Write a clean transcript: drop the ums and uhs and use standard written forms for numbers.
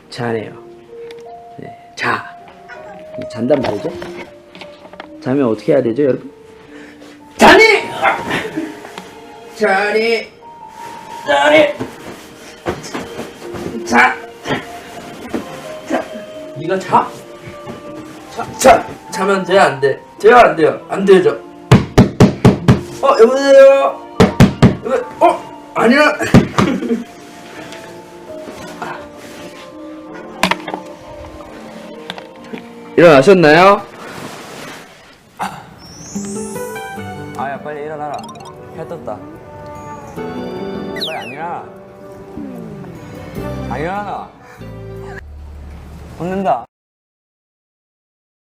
자네요. 네, 자. 잔단 말이죠. 자면 어떻게 해야 되죠, 여러분? 자니! 자니! 자니! 자! 자! 네가 자? 자면 돼, 안 돼? 돼요, 안 돼요? 안 되죠? 여보세요? 아니야! 일어나셨나요? 아야 빨리 일어나라. 해 떴다. 빨리 안 일어나. 안 일어나. 웃는다.